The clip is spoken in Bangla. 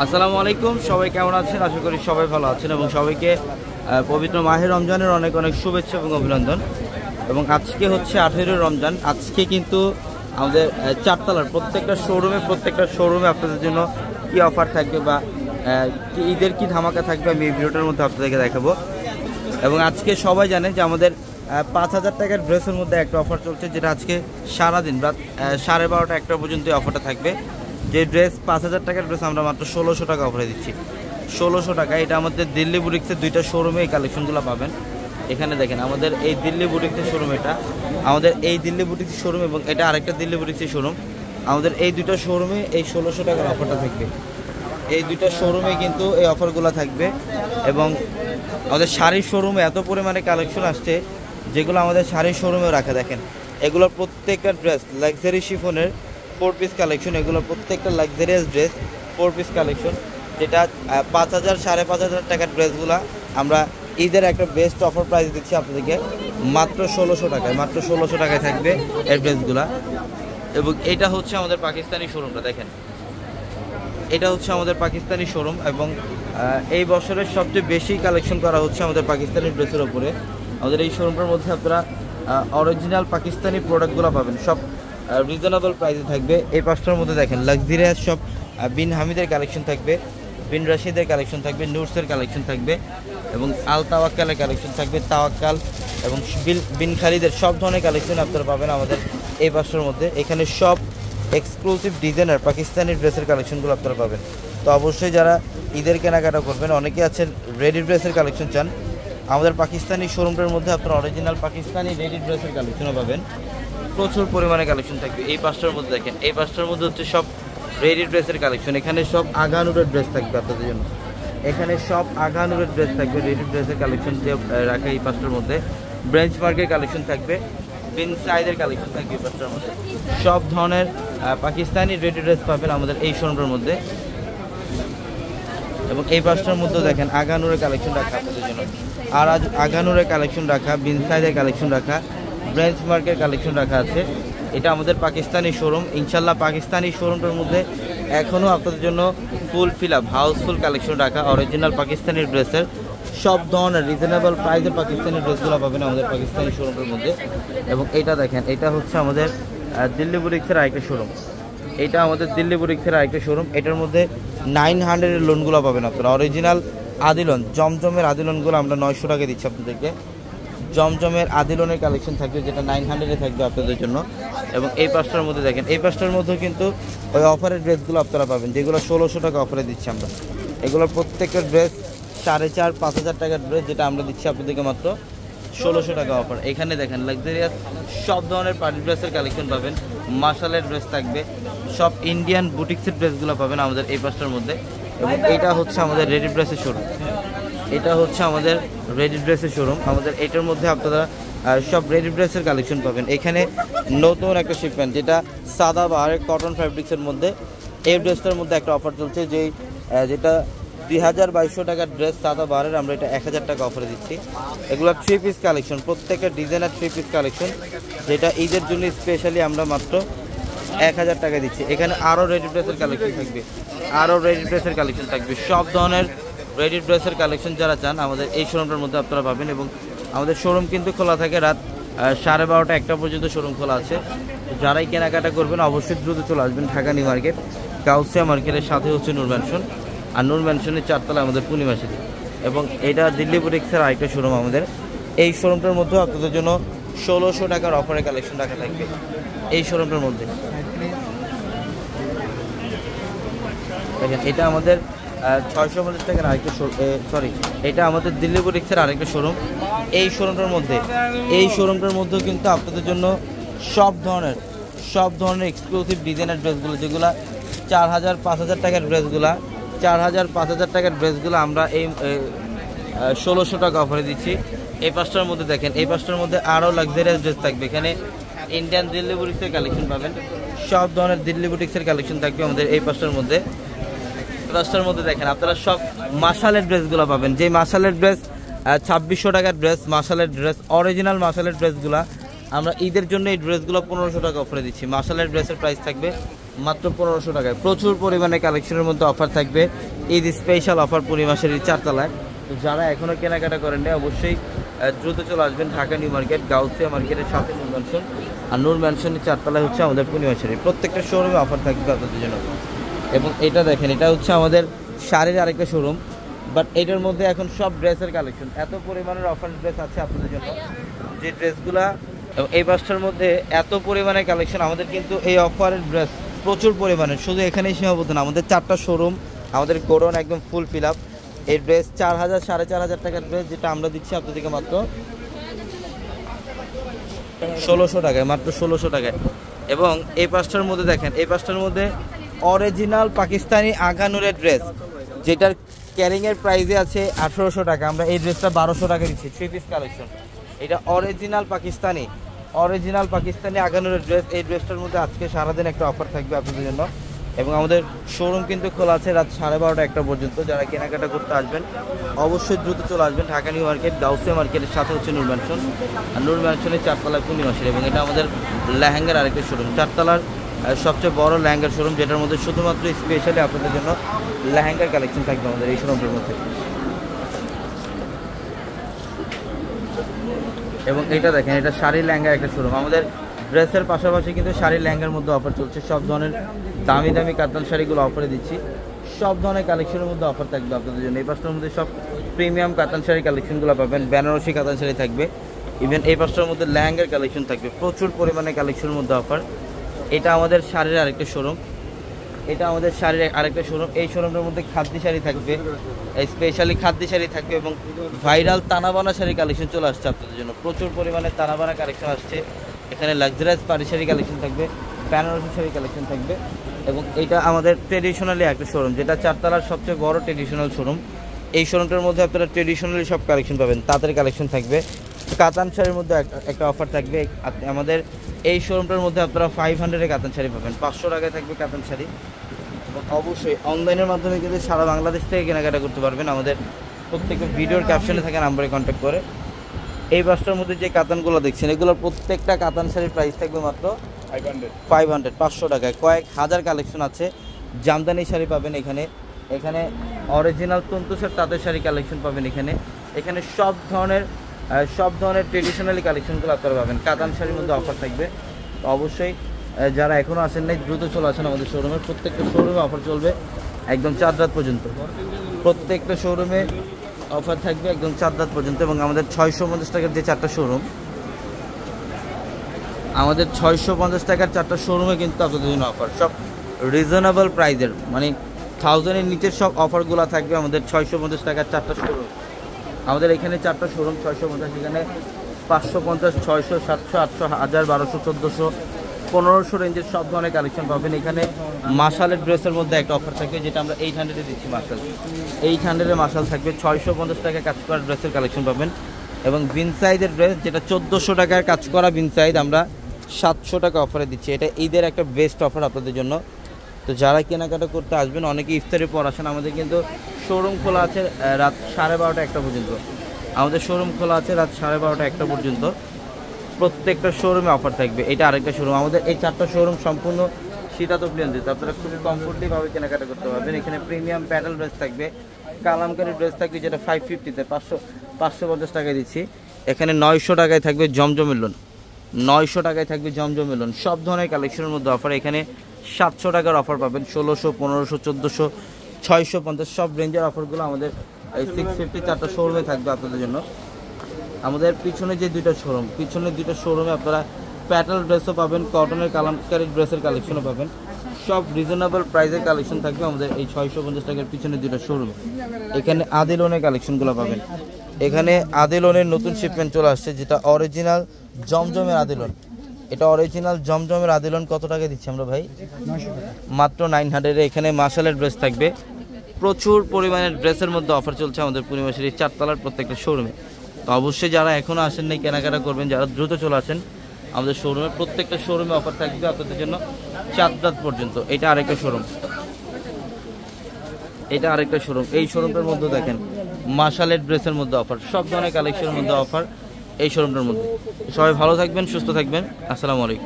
আসসালামু আলাইকুম, সবাই কেমন আছেন? আশা করি সবাই ভালো আছেন এবং সবাইকে পবিত্র মাহে রমজানের অনেক অনেক শুভেচ্ছা এবং অভিনন্দন। এবং আজকে হচ্ছে 18 রমজান। আজকে কিন্তু আমাদের চারতলার প্রত্যেকটা শোরুমে আপনাদের জন্য কি অফার থাকবে বা ঈদের কি ধামাকা থাকবে আমি এই ভিডিওটার মধ্যে আপনাদেরকে দেখাবো। এবং আজকে সবাই জানেন যে আমাদের 5,000 টাকার ড্রেসের মধ্যে একটা অফার চলছে, যেটা আজকে সারাদিন রাত 12:30 একটা পর্যন্ত অফারটা থাকবে। যে ড্রেস 5,000 টাকার ড্রেস আমরা মাত্র 1600 টাকা অফারে দিচ্ছি। 1600 টাকা। এটা আমাদের দিল্লি বুটিক্সের দুইটা শোরুমে এই কালেকশনগুলো পাবেন। এখানে দেখেন আমাদের এই দিল্লি বুটিক্সের শোরুম, এটা আমাদের এই দিল্লি বুটিক্সের শোরুম এবং এটা আরেকটা দিল্লি বুটিক্সের শোরুম। আমাদের এই দুটো শোরুমে এই 1600 টাকার অফারটা থাকবে। এই দুটো শোরুমে কিন্তু এই অফারগুলো থাকবে। এবং আমাদের শাড়ির শোরুমে এত পরিমাণে কালেকশন আসছে যেগুলো আমাদের শাড়ির শোরুমেও রাখা। দেখেন এগুলোর প্রত্যেকটা ড্রেস লাক্সারি শিফনের 4 পিস কালেকশন। এগুলো প্রত্যেকটা লাক্সারিয়াস ড্রেস 4 পিস কালেকশন, যেটা 5,000 5,500 টাকার ড্রেসগুলো আমরা ঈদের একটা বেস্ট অফার প্রাইস দিচ্ছি আপনাদেরকে মাত্র 1600 টাকায়। মাত্র 1600 টাকায় থাকবে এই ড্রেসগুলো। এবং এটা হচ্ছে আমাদের পাকিস্তানি শোরুমটা। দেখেন এটা হচ্ছে আমাদের পাকিস্তানি শোরুম এবং এই বছরের সবচেয়ে বেশি কালেকশন করা হচ্ছে আমাদের পাকিস্তানি ড্রেসের ওপরে। আমাদের এই শোরুমটার মধ্যে আপনারা অরিজিনাল পাকিস্তানি প্রোডাক্টগুলো পাবেন, সব রিজনেবল প্রাইসে থাকবে। এই পাঁচটার মধ্যে দেখেন লাক্সারিয়াস সব বিন হামিদের কালেকশন থাকবে, বিন রাশিদের কালেকশন থাকবে, নুরসের কালেকশন থাকবে এবং আল তাওয়াক্কালের কালেকশন থাকবে, তাওয়াক্কাল এবং বিন খালিদের সব ধরনের কালেকশন আপনারা পাবেন আমাদের এই পাঁচটার মধ্যে। এখানে সব এক্সক্লুসিভ ডিজাইনার পাকিস্তানি ড্রেসের কালেকশনগুলো আপনারা পাবেন। তো অবশ্যই যারা ঈদের কেনাকাটা করবেন, অনেকে আছেন রেডি ড্রেসের কালেকশন চান, আমাদের পাকিস্তানি শোরুমটার মধ্যে আপনারা অরিজিনাল পাকিস্তানি রেডি ড্রেসের কালেকশনও পাবেন। প্রচুর পরিমাণে কালেকশন থাকবে এই পাঁচটার মধ্যে। দেখেন এই পাঁচটার মধ্যে হচ্ছে সব রেডি ড্রেসের কালেকশন। এখানে সব আগানুরের ড্রেস থাকবে আপনাদের জন্য। এখানে সব আগানুরের ড্রেস থাকবে, রেডি ড্রেসের কালেকশন যে রাখা এই পাঁচটার মধ্যে। ব্রেঞ্চ মার্কের কালেকশন থাকবে, বিন সাইদের কালেকশন থাকবে এই পাঁচটার মধ্যে। সব ধরনের পাকিস্তানি রেডি ড্রেস পাবেন আমাদের এই শোরুমটার মধ্যে। এবং এই পাঁচটার মধ্যেও দেখেন আগানুরের কালেকশন রাখা আপনাদের জন্য। আর আজ আগানুরের কালেকশন রাখা, বিন সাইদের কালেকশন রাখা, ব্রেঞ্চ মার্কের কালেকশন রাখা আছে। এটা আমাদের পাকিস্তানি শোরুম। ইনশাল্লাহ পাকিস্তানি শোরুমটার মধ্যে এখনও আপনাদের জন্য full fill up Housefull collection রাখা অরিজিনাল পাকিস্তানি ড্রেসের সব ধরনের রিজনেবল প্রাইসের পাকিস্তানি ড্রেসগুলো পাবেন আমাদের পাকিস্তানি শোরুমের মধ্যে। এবং এটা দেখেন এটা হচ্ছে আমাদের দিল্লি বুটিক্সের আরেকটা শোরুম। এটা আমাদের দিল্লি বুটিক্সের আরেকটা শোরুম। এটার মধ্যে 900-এর লোনগুলো পাবেন আপনারা, অরিজিনাল আদিলন জমজমের আদিলনগুলো আমরা 900 টাকা দিচ্ছি আপনাদেরকে। জমজমের আদিলনের কালেকশন থাকবে যেটা 900-এ থাকবে আপনাদের জন্য। এবং এই পাঁচটার মধ্যে দেখেন এই পাঁচটার মধ্যেও কিন্তু ওই অফারের ড্রেসগুলো আপনারা পাবেন যেগুলো 1600 টাকা অফারে দিচ্ছি আমরা। এগুলোর প্রত্যেকটা ড্রেস 4,500-5,000 টাকার ড্রেস, যেটা আমরা দিচ্ছি আপনাদেরকে মাত্র 1600 টাকা অফার। এখানে দেখেন লাক্সারিয়াস সব ধরনের পার্টি ড্রেসের কালেকশন পাবেন, মার্শালের ড্রেস থাকবে, সব ইন্ডিয়ান বুটিক্সের ড্রেসগুলো পাবেন আমাদের এই পাঁচটার মধ্যে। এবং এটা হচ্ছে আমাদের রেডি ড্রেসের শোরুম। এটা হচ্ছে আমাদের রেডি ড্রেসের শোরুম। আমাদের এটার মধ্যে আপনারা সব রেডি ড্রেসের কালেকশন পাবেন। এখানে নতুন একটা শিপমেন্ট যেটা সাদাবাহারের কটন ফ্যাব্রিক্সের মধ্যে, এই ড্রেসটার মধ্যে একটা অফার চলছে যেটা 2,200 টাকার ড্রেস সাদাবাহারের আমরা এটা 1,000 টাকা অফারে দিচ্ছি। এগুলো 3 পিস কালেকশন, প্রত্যেকটা ডিজাইনার 3 পিস কালেকশন, যেটা ঈদের জন্য স্পেশালি আমরা মাত্র 1,000 টাকা দিচ্ছি। এখানে আরও রেডি ড্রেসের কালেকশন থাকবে, সব ধরনের রেডি ড্রেসের কালেকশন যারা চান আমাদের এই শোরুমটার মধ্যে আপনারা পাবেন। এবং আমাদের শোরুম কিন্তু খোলা থাকে রাত 12:30 1টা পর্যন্ত শোরুম খোলা আছে। যারাই কেনাকাটা করবেন অবশ্যই দ্রুত চলে আসবেন ঢাকা নিউ মার্কেট, গাউসিয়া মার্কেটের সাথে হচ্ছে নূর ম্যানশন, আর নূর ম্যানশনের 4তলা আমাদের পূর্ণিমা সিটি। এবং এটা দিল্লি বুটিক্সের আরেকটা শোরুম আমাদের। এই শোরুমটার মধ্যেও আপনাদের জন্য 1600 টাকার অফারের কালেকশন রাখা থাকবে এই শোরুমটার মধ্যে। দেখেন এটা আমাদের 650 টাকার আরেকটা এটা আমাদের দিল্লি বুটিক্সের আরেকটা শোরুম। এই শোরুমটার মধ্যেও কিন্তু আপনাদের জন্য সব ধরনের এক্সক্লুসিভ ডিজাইনার ড্রেসগুলো, যেগুলো 4,000-5,000 টাকার ড্রেসগুলো, 4,000-5,000 টাকার ড্রেসগুলো আমরা এই 1600 টাকা অফারে দিচ্ছি। এই পাঁচটার মধ্যে দেখেন এই পাঁচটার মধ্যে আরও লাক্সারিয়াস ড্রেস থাকবে। এখানে ইন্ডিয়ান দিল্লি বুটিক্সের কালেকশন পাবেন, সব ধরনের দিল্লি বুটিক্সের কালেকশন থাকবে আমাদের এই পাঁচটার মধ্যে। দেখেন আপনারা সব মার্শালের ড্রেসগুলো পাবেন, যে মার্শালের ড্রেস 2,600 টাকার ড্রেস, মার্শালের ড্রেস অরিজিনাল মার্শালের ড্রেসগুলো আমরা ঈদের জন্য এই ড্রেসগুলো 1,500 টাকা অফারে দিচ্ছি। মার্শালের ড্রেসের প্রাইস থাকবে মাত্র 1500 টাকায়। প্রচুর পরিমাণে কালেকশনের মধ্যে অফার থাকবে, ঈদ স্পেশাল অফার পূর্ণিমাসের 4 তলায়। তো যারা এখনও কেনাকাটা করেন না অবশ্যই দ্রুত চলে আসবেন ঢাকা নিউ মার্কেট, গাউসিয়া মার্কেটের সাথে নূর ম্যানশন। আর নূর ম্যানশনের 4 তলায় হচ্ছে আমাদের পূর্ণিমাসের প্রত্যেকটা শোরুমে অফার থাকবে আপনাদের জন্য। এবং এটা দেখেন, এটা হচ্ছে আমাদের শাড়ির আরেকটা শোরুম, বাট এটার মধ্যে এখন সব ড্রেসের কালেকশন, এত পরিমাণের অফার ড্রেস আছে আপনাদের জন্য যে ড্রেসগুলা। এবং এই বাসটার মধ্যে এত পরিমাণে কালেকশন, আমাদের কিন্তু এই অফারের ড্রেস প্রচুর পরিমাণে, শুধু এখানেই সীমাবদ্ধ না, আমাদের 4টা শোরুম, আমাদের গোডাউন একদম ফুল ফিল আপ। এই ড্রেস 4000 4500 টাকার ড্রেস, যেটা আমরা দিচ্ছি আপনাদেরকে মাত্র 1600 টাকায়, মাত্র 1600 টাকায়। এবং এই পাঁচটার মধ্যে দেখেন, এই পাঁচটার মধ্যে অরিজিনাল পাকিস্তানি আগানুরের ড্রেস, যেটার ক্যারিংয়ের প্রাইসে আছে 1800 টাকা, আমরা এই ড্রেসটা 1200 টাকা দিচ্ছি। 3 পিস কালেকশন, এটা অরিজিনাল পাকিস্তানি আগানুরের ড্রেস। এই ড্রেসটার মধ্যে আজকে সারাদিন একটা অফার থাকবে আপনাদের জন্য। এবং আমাদের শোরুম কিন্তু খোলা আছে রাত 12:30 1টা পর্যন্ত। যারা কেনাকাটা করতে আসবেন অবশ্যই দ্রুত চলে আসবেন ঢাকা নিউ মার্কেট, গাউসিয়া মার্কেটের সাথে হচ্ছে নূর ম্যানশন। আর নূর ম্যানশনের 4 তলায় পূর্ণিমাসের। এবং এটা আমাদের লেহেঙ্গার আরেকটা শোরুম, 4 তলার সবচেয়ে বড় লেহেঙ্গার শোরুম, যেটার মধ্যে শুধুমাত্র স্পেশালি আপনাদের জন্য লেহেঙ্গার কালেকশন থাকবে আমাদের এই শোরুমটার মধ্যে। এবং এটা দেখেন, এটা শাড়ি লেহেঙ্গার একটা শোরুম। আমাদের ড্রেসের পাশাপাশি কিন্তু শাড়ি লেহেঙ্গার মধ্যে অফার চলছে, সব ধরনের দামি দামি কাতান শাড়িগুলো অফারে দিচ্ছি। সব ধরনের কালেকশনের মধ্যে অফার থাকবে আপনাদের জন্য। এই পাশটার মধ্যে সব প্রিমিয়াম কাতান শাড়ি কালেকশনগুলো পাবেন, বেনারসি কাতান শাড়ি থাকবে, ইভেন এই পাশটার মধ্যে লেহেঙ্গার কালেকশন থাকবে, প্রচুর পরিমাণে কালেকশনের মধ্যে অফার। এটা আমাদের শাড়ির আরেকটা শোরুম, এই শোরুমটার মধ্যে খাদ্যি শাড়ি থাকবে, স্পেশালি খাদ্যি শাড়ি থাকবে। এবং ভাইরাল তানাবানা শাড়ি কালেকশন চলে আসছে আপনাদের জন্য, প্রচুর পরিমাণে তানাবানা কালেকশন আসছে। এখানে লাক্সারিয়াস পাড়ি শাড়ি কালেকশন থাকবে, বেনারসি শাড়ি কালেকশন থাকবে। এবং এটা আমাদের ট্রেডিশনালি একটা শোরুম, যেটা 4 তলার সবচেয়ে বড় ট্রেডিশনাল শোরুম। এই শোরুমটার মধ্যে আপনারা ট্রেডিশনালি সব কালেকশন পাবেন, তাদের কালেকশন থাকবে। কাতান শাড়ির মধ্যে একটা অফার থাকবে আমাদের এই শোরুমটার মধ্যে, আপনারা 500-এ কাতান শাড়ি পাবেন, 500 টাকায় থাকবে কাতান শাড়ি। এবং অবশ্যই অনলাইনের মাধ্যমে কিন্তু সারা বাংলাদেশ থেকে কেনাকাটা করতে পারবেন, আমাদের প্রত্যেকটা ভিডিওর ক্যাপশনে থাকা নাম্বারে কন্ট্যাক্ট করে। এই বাসটার মধ্যে যে কাতানগুলো দেখছেন, এগুলোর প্রত্যেকটা কাতান শাড়ির প্রাইস থাকবে মাত্র 500 টাকায়। কয়েক হাজার কালেকশন আছে, জামদানি শাড়ি পাবেন এখানে অরিজিনাল তন্তুসের তাঁতের শাড়ি কালেকশন পাবেন এখানে সব ধরনের ট্রেডিশনালি কালেকশনগুলো আপনারা পাবেন। কাতান শাড়ির মধ্যে অফার থাকবে। তো অবশ্যই যারা এখনও আসেন নাই দ্রুত চলে আসেন আমাদের শোরুমে। প্রত্যেকটা শোরুমে অফার চলবে একদম 4 রাত পর্যন্ত, প্রত্যেকটা শোরুমে অফার থাকবে একদম 4 রাত পর্যন্ত। এবং আমাদের 650 টাকার যে 4টা শোরুম, আমাদের 650 টাকার 4টা শোরুমে কিন্তু আপনাদের জন্য অফার, সব রিজনেবল প্রাইজের, মানে 1000-এর নিচের সব অফারগুলো থাকবে আমাদের 650 টাকার 4টা শোরুম। আমাদের এখানে 4টা শোরুম 650, এখানে 550, 600, 700, 800, 1000, 1200, 1400, 1500 রেঞ্জের সব ধরনের কালেকশন পাবেন। এখানে মাশালের ড্রেসের মধ্যে একটা অফার থাকবে, যেটা আমরা 800-এ দিচ্ছি। মাশাল 800-এ মাশাল থাকবে, 650 টাকায় কাজ করা ড্রেসের কালেকশন পাবেন। এবং বিনসাইজের ড্রেস, যেটা 1400 টাকার কাজ করা বিনসাইজ, আমরা 700 টাকা অফারে দিচ্ছি। এটা ঈদের একটা বেস্ট অফার আপনাদের জন্য। তো যারা কেনাকাটা করতে আসবেন, অনেকে ইফতারের পর আসেন, আমাদের কিন্তু শোরুম খোলা আছে রাত 12:30 1টা পর্যন্ত। আমাদের শোরুম খোলা আছে রাত 12:30 1টা পর্যন্ত। প্রত্যেকটা শোরুমে অফার থাকবে। এটা আরেকটা শোরুম, আমাদের এই 4টা শোরুম সম্পূর্ণ শীতাতপ নিয়ন্ত্রিত, আপনারা খুব কমফোর্টলিভাবে কেনাকাটা করতে পারবেন। এখানে প্রিমিয়াম প্যাডেল ড্রেস থাকবে, কালামকারি ড্রেস থাকবে, যেটা 550-তে 550 টাকায় দিচ্ছি। এখানে 900 টাকায় থাকবে জমজমের লোন, 900 টাকায় থাকবে জমজমের লোন। সব ধরনের কালেকশনের মধ্যে অফার। এখানে 700 টাকার অফার পাবেন, 1600, 1500, 1400, 650 সব রেঞ্জের অফারগুলো আমাদের এই 650 4টা শোরুমে থাকবে আপনাদের জন্য। আমাদের পিছনে যে পিছনের দুইটা শোরুমে আপনারা প্যাটেল ড্রেসও পাবেন, কটনের কালামকারি ড্রেসের কালেকশনও পাবেন। সব রিজনেবল প্রাইসের কালেকশন থাকবে আমাদের এই 650 টাকার পিছনে দুইটা শোরুমে। এখানে আদিলনের কালেকশনগুলো পাবেন। এখানে আদিলনের নতুন শিপমেন্ট চলে আসছে, যেটা অরিজিনাল জমজমের আদিলন। এটা অরিজিনাল জমজমের আদিলন কত টাকা দিচ্ছি আমরা ভাই? মাত্র 900-এ। এখানে মাশালের ড্রেস থাকবে, প্রচুর পরিমাণের ড্রেসের মধ্যে অফার চলছে আমাদের পূর্ণিমাসের 4 তলার প্রত্যেকটা শোরুমে। তো অবশ্যই যারা এখনও আসেন নাই কেনাকাটা করবেন, যারা দ্রুত চলে আসেন আমাদের শোরুমে। প্রত্যেকটা শোরুমে অফার থাকবে আপনাদের জন্য 4 রাত পর্যন্ত। এটা আরেকটা শোরুম, এই শোরুমটার মধ্যে দেখেন মাশালের ড্রেসের মধ্যে অফার, সব ধরনের কালেকশনের মধ্যে অফার এই শোরুমটার মধ্যে। সবাই ভালো থাকবেন, সুস্থ থাকবেন। আসসালামু আলাইকুম।